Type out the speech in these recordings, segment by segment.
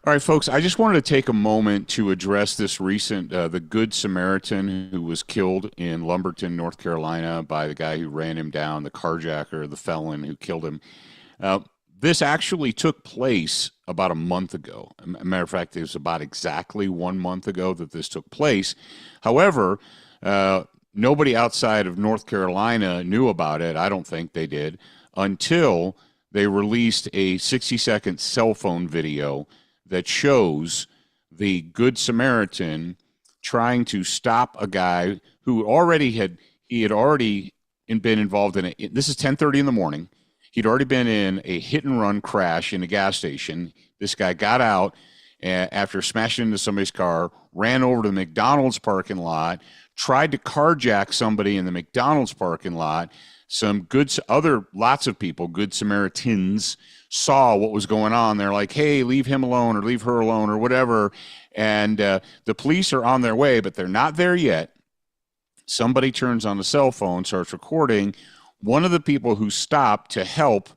All right, folks, I just wanted to take a moment to address this recent, the Good Samaritan who was killed in Lumberton, North Carolina, by the guy who ran him down, the carjacker, the felon who killed him. Uh, this actually took place about a month ago. A matter of fact, it was about exactly 1 month ago that this took place. However, nobody outside of North Carolina knew about it. I don't think they did until they released a 60-second cell phone video that shows the Good Samaritan trying to stop a guy who had already been involved in it. This is 10:30 in the morning. He'd already been in a hit and run crash in a gas station. This guy got out after smashing into somebody's car, ran over to the McDonald's parking lot, tried to carjack somebody in the McDonald's parking lot. Lots of people, Good Samaritans, saw what was going on. They're like, hey, leave him alone or leave her alone or whatever. And the police are on their way, but they're not there yet. Somebody turns on the cell phone, starts recording. One of the people who stopped to help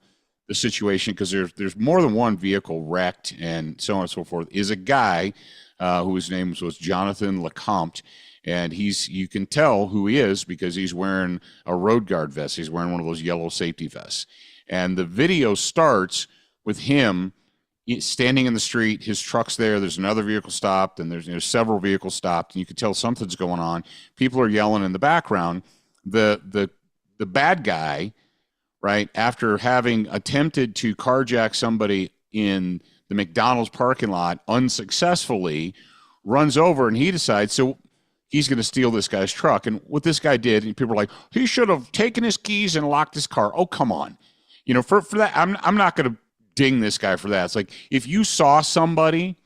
the situation, because there's more than one vehicle wrecked and so on and so forth, is a guy whose name was Jonathan LeCompte. And you can tell who he is because he's wearing a road guard vest. He's wearing one of those yellow safety vests. And the video starts with him standing in the street. His truck's there. There's another vehicle stopped, and there's several vehicles stopped. And you can tell something's going on. People are yelling in the background. The bad guy, right, after having attempted to carjack somebody in the McDonald's parking lot unsuccessfully, runs over and he decides, so he's going to steal this guy's truck. And what this guy did, and people are like, he should have taken his keys and locked his car. Oh, come on. For that, I'm not going to ding this guy for that. It's like, if you saw somebody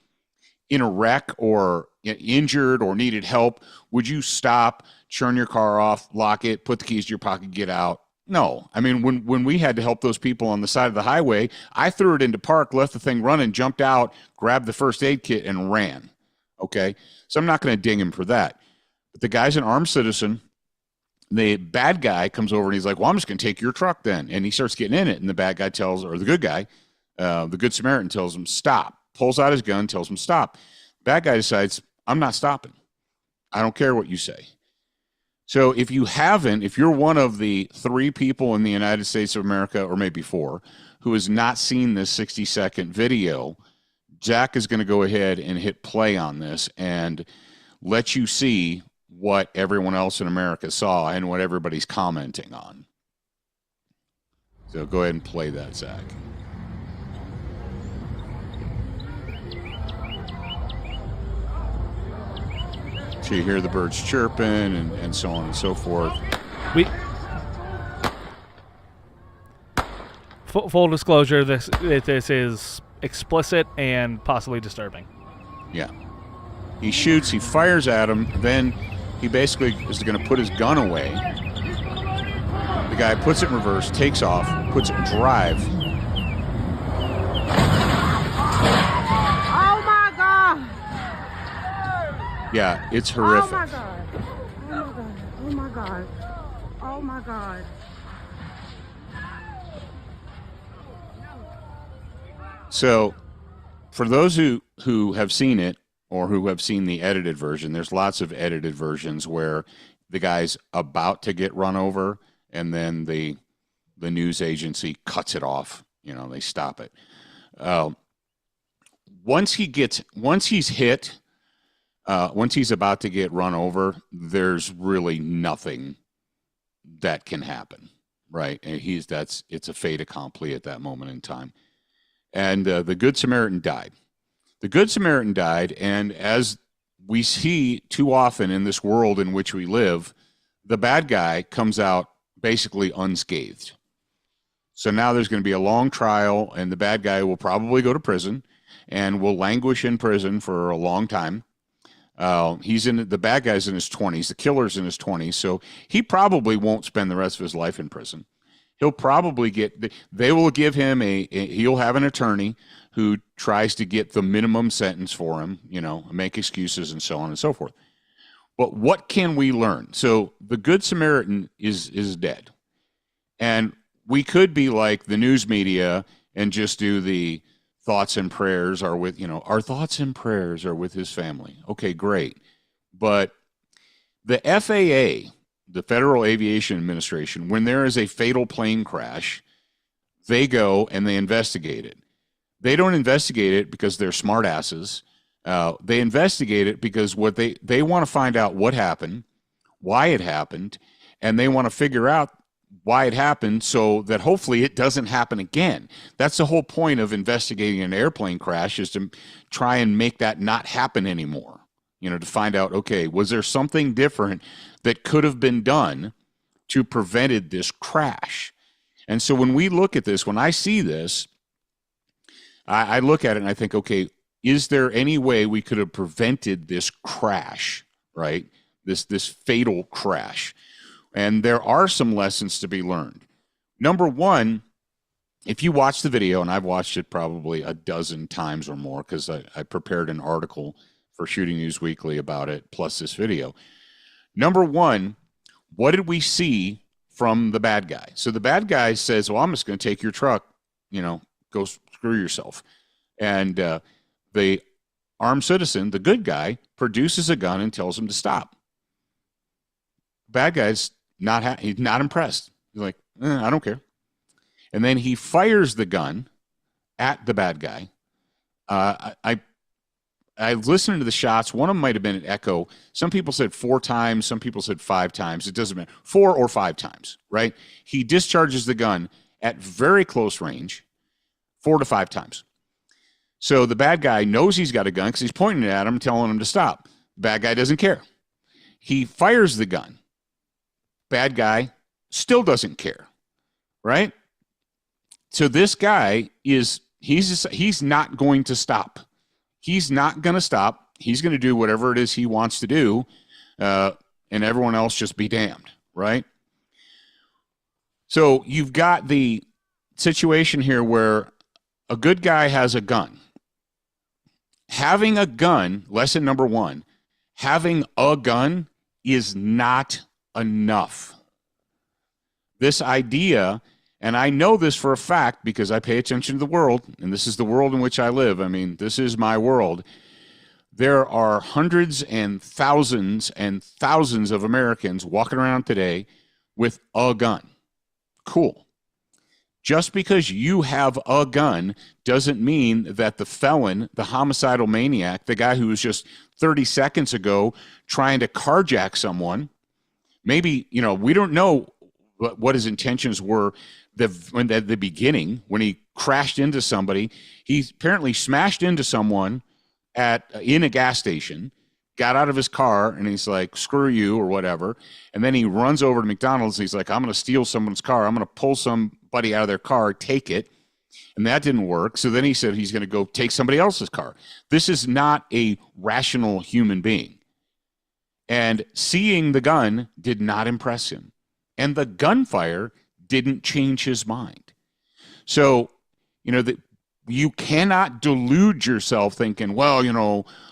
in a wreck or injured or needed help, would you stop, turn your car off, lock it, put the keys to your pocket, get out? No. I mean, when we had to help those people on the side of the highway, I threw it into park, left the thing running, jumped out, grabbed the first aid kit, and ran. Okay? So I'm not going to ding him for that. But the guy's an armed citizen. The bad guy comes over and he's like, well, I'm just going to take your truck then. And he starts getting in it. And the bad guy the good guy, the Good Samaritan tells him, stop. Pulls out his gun, tells him, stop. Bad guy decides, I'm not stopping. I don't care what you say. So if you're one of the 3 people in the United States of America, or maybe 4, who has not seen this 60-second video, Jack is going to go ahead and hit play on this and let you see what everyone else in America saw and what everybody's commenting on. So go ahead and play that, Zach. So you hear the birds chirping and so on and so forth. Full disclosure, this is explicit and possibly disturbing. Yeah. He shoots, he fires at him, then he basically is going to put his gun away. The guy puts it in reverse, takes off, puts it in drive. Oh my God! Yeah, it's horrific. Oh my God! Oh my God! Oh my God! So, for those who have seen it, or who have seen the edited version, there's lots of edited versions where the guy's about to get run over and then the news agency cuts it off. They stop it. Once he's hit, once he's about to get run over, there's really nothing that can happen, right? And it's a fait accompli at that moment in time. And the Good Samaritan died. The Good Samaritan died, and as we see too often in this world in which we live, the bad guy comes out basically unscathed. So now there's going to be a long trial, and the bad guy will probably go to prison and will languish in prison for a long time. The bad guy's in his 20s, the killer's in his 20s, so he probably won't spend the rest of his life in prison. He'll probably they will give him he'll have an attorney who tries to get the minimum sentence for him, make excuses and so on and so forth. But what can we learn? So the Good Samaritan is dead. And we could be like the news media and just do the thoughts and prayers are with, our thoughts and prayers are with his family. Okay, great. But the FAA, the Federal Aviation Administration, when there is a fatal plane crash, they go and they investigate it. They don't investigate it because they're smartasses. They investigate it because what they want to find out what happened, why it happened, and they want to figure out why it happened so that hopefully it doesn't happen again. That's the whole point of investigating an airplane crash, is to try and make that not happen anymore. To find out, okay, was there something different that could have been done to prevented this crash? And so when we look at this, when I see this, I look at it and I think, okay, is there any way we could have prevented this crash, right? This fatal crash. And there are some lessons to be learned. Number one, if you watch the video, and I've watched it probably a dozen times or more because I prepared an article for Shooting News Weekly about it, plus this video. Number one, what did we see from the bad guy? So the bad guy says, well, I'm just going to take your truck, go screw yourself. And the armed citizen, the good guy, produces a gun and tells him to stop. Bad guy's he's not impressed. He's like, I don't care. And then he fires the gun at the bad guy. I listened to the shots. One of them might have been an echo. Some people said 4 times. Some people said 5 times. It doesn't matter. 4 or 5 times, right? He discharges the gun at very close range 4 to 5 times. So the bad guy knows he's got a gun because he's pointing it at him, telling him to stop. The bad guy doesn't care. He fires the gun. Bad guy still doesn't care, right? So this guy he's not going to stop. He's not going to stop. He's going to do whatever it is he wants to do, and everyone else just be damned, right? So you've got the situation here where a good guy has a gun. Having a gun, lesson number one, having a gun is not enough. This idea, and I know this for a fact because I pay attention to the world, and this is the world in which I live. I mean, this is my world. There are hundreds and thousands of Americans walking around today with a gun. Cool. Just because you have a gun doesn't mean that the felon, the homicidal maniac, the guy who was just 30 seconds ago trying to carjack someone, maybe, we don't know what his intentions were at the beginning when he crashed into somebody. He apparently smashed into someone in a gas station, got out of his car, and he's like, screw you or whatever. And then he runs over to McDonald's. He's like, I'm going to steal someone's car. I'm going to pull somebody out of their car, take it. And that didn't work. So then he said he's going to go take somebody else's car. This is not a rational human being. And seeing the gun did not impress him. And the gunfire didn't change his mind. So, you cannot delude yourself thinking, well,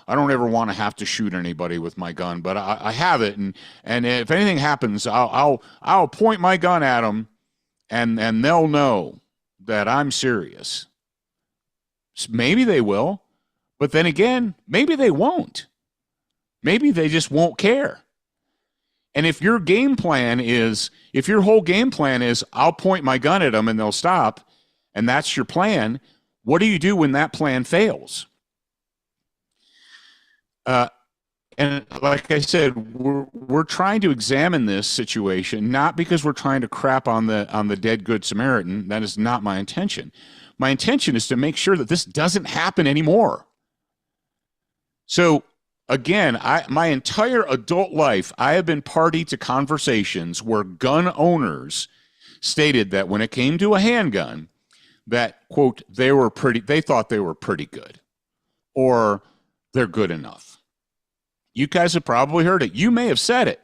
I don't ever want to have to shoot anybody with my gun, but I have it. And if anything happens, I'll point my gun at them and they'll know that I'm serious. Maybe they will, but then again, maybe they won't. Maybe they just won't care. And if your whole game plan is, I'll point my gun at them and they'll stop, and that's your plan, what do you do when that plan fails? And like I said, we're trying to examine this situation, not because we're trying to crap on the dead good Samaritan. That is not my intention. My intention is to make sure that this doesn't happen anymore. So again, my entire adult life, I have been party to conversations where gun owners stated that when it came to a handgun, that, quote, they thought they were pretty good, or they're good enough. You guys have probably heard it. You may have said it.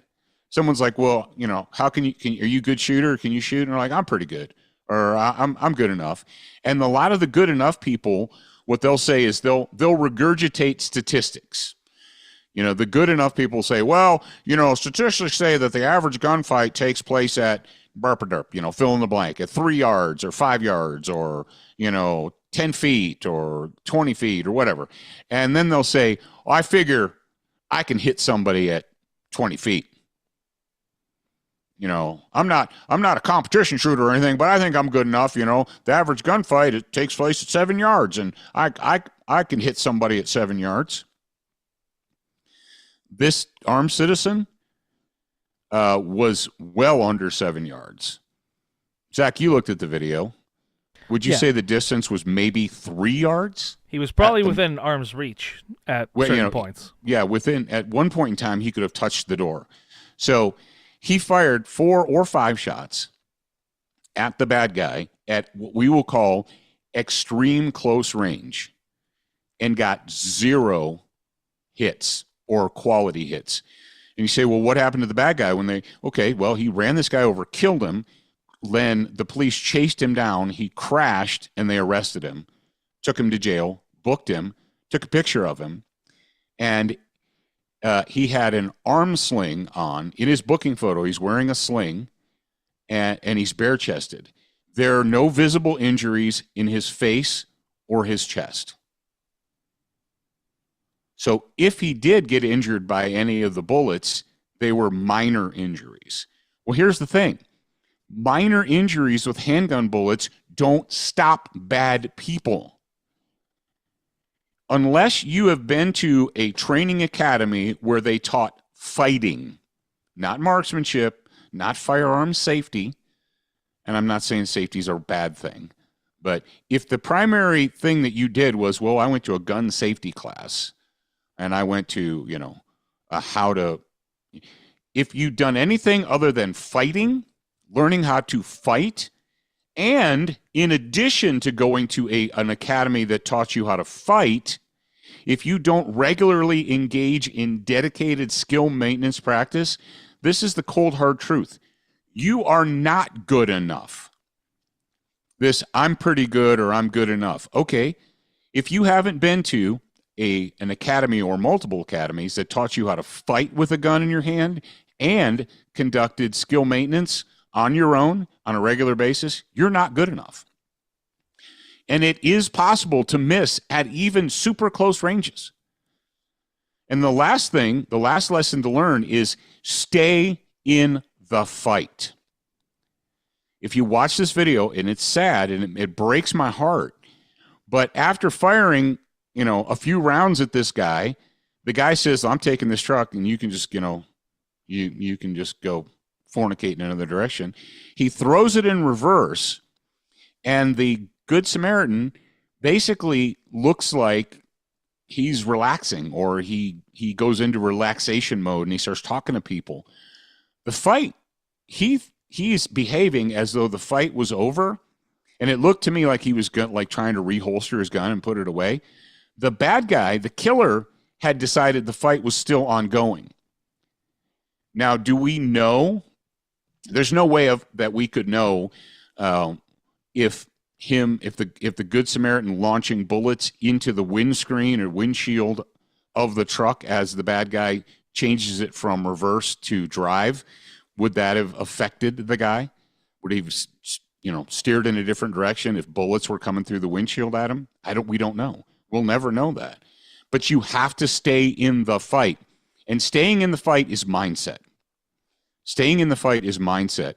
Someone's like, well, how are you a good shooter? Can you shoot? And they're like, I'm pretty good, or I'm good enough. And a lot of the good enough people, what they'll say is they'll regurgitate statistics. The good enough people say, well, statistics say that the average gunfight takes place at burp, fill in the blank at 3 yards or 5 yards or, 10 feet or 20 feet or whatever. And then they'll say, oh, I figure I can hit somebody at 20 feet. I'm not a competition shooter or anything, but I think I'm good enough. The average gunfight, it takes place at 7 yards, and I can hit somebody at 7 yards. This armed citizen was well under 7 yards. Zach, you looked at the video. Would you say the distance was maybe 3 yards? He was probably within arm's reach at certain points. Yeah, at one point in time, he could have touched the door. So he fired 4 or 5 shots at the bad guy at what we will call extreme close range and got 0 hits or quality hits. And you say, well, what happened to the bad guy he ran this guy over, killed him. Then the police chased him down. He crashed and they arrested him, took him to jail, booked him, took a picture of him. And he had an arm sling on. In his booking photo, he's wearing a sling and he's bare chested. There are no visible injuries in his face or his chest. So if he did get injured by any of the bullets, they were minor injuries. Well, here's the thing. Minor injuries with handgun bullets don't stop bad people. Unless you have been to a training academy where they taught fighting, not marksmanship, not firearm safety, and I'm not saying safety's a bad thing, but if the primary thing that you did was, well, I went to a gun safety class, and I went to, if you've done anything other than fighting, learning how to fight, and in addition to going to an academy that taught you how to fight, if you don't regularly engage in dedicated skill maintenance practice, this is the cold hard truth. You are not good enough. This, I'm pretty good or I'm good enough. Okay, if you haven't been to an academy or multiple academies that taught you how to fight with a gun in your hand and conducted skill maintenance on your own on a regular basis, you're not good enough. And it is possible to miss at even super close ranges. And the last lesson to learn is stay in the fight. If you watch this video, and it's sad and it breaks my heart, but after firing, a few rounds at this guy, the guy says, I'm taking this truck and you can just, you can just go fornicate in another direction. He throws it in reverse, and the Good Samaritan basically looks like he's relaxing, or he goes into relaxation mode and he starts talking to people. The fight, he's behaving as though the fight was over, and it looked to me like he was trying to reholster his gun and put it away. The bad guy, the killer, had decided the fight was still ongoing. Now, do we know? There's no way that we could know if the Good Samaritan launching bullets into the windscreen or windshield of the truck as the bad guy changes it from reverse to drive, would that have affected the guy? Would he have, steered in a different direction if bullets were coming through the windshield at him? We don't know. We'll never know that. But you have to stay in the fight. And staying in the fight is mindset. Staying in the fight is mindset.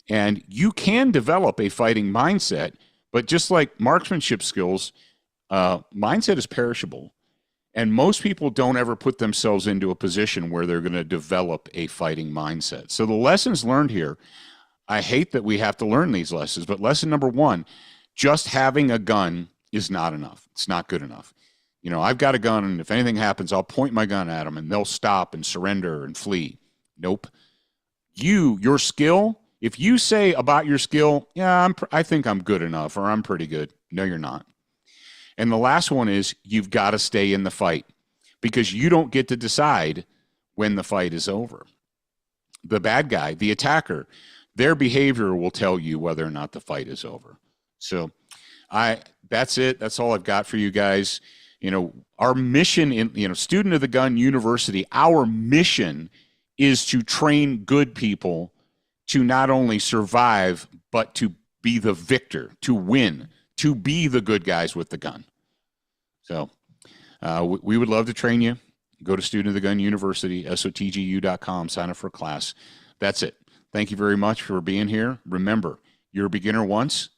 And you can develop a fighting mindset, but just like marksmanship skills, mindset is perishable. And most people don't ever put themselves into a position where they're going to develop a fighting mindset. So the lessons learned here, I hate that we have to learn these lessons, but lesson number 1, just having a gun is not enough. It's not good enough. I've got a gun, and if anything happens, I'll point my gun at them, and they'll stop and surrender and flee. Nope. Your skill, if you say about your skill, yeah, I think I'm good enough, or I'm pretty good. No, you're not. And the last one is you've got to stay in the fight, because you don't get to decide when the fight is over. The bad guy, the attacker, their behavior will tell you whether or not the fight is over. So that's it. That's all I've got for you guys. Our mission in, Student of the Gun University, our mission is to train good people to not only survive, but to be the victor, to win, to be the good guys with the gun. So we would love to train you. Go to Student of the Gun University, sotgu.com, sign up for a class. That's it. Thank you very much for being here. Remember, you're a beginner once,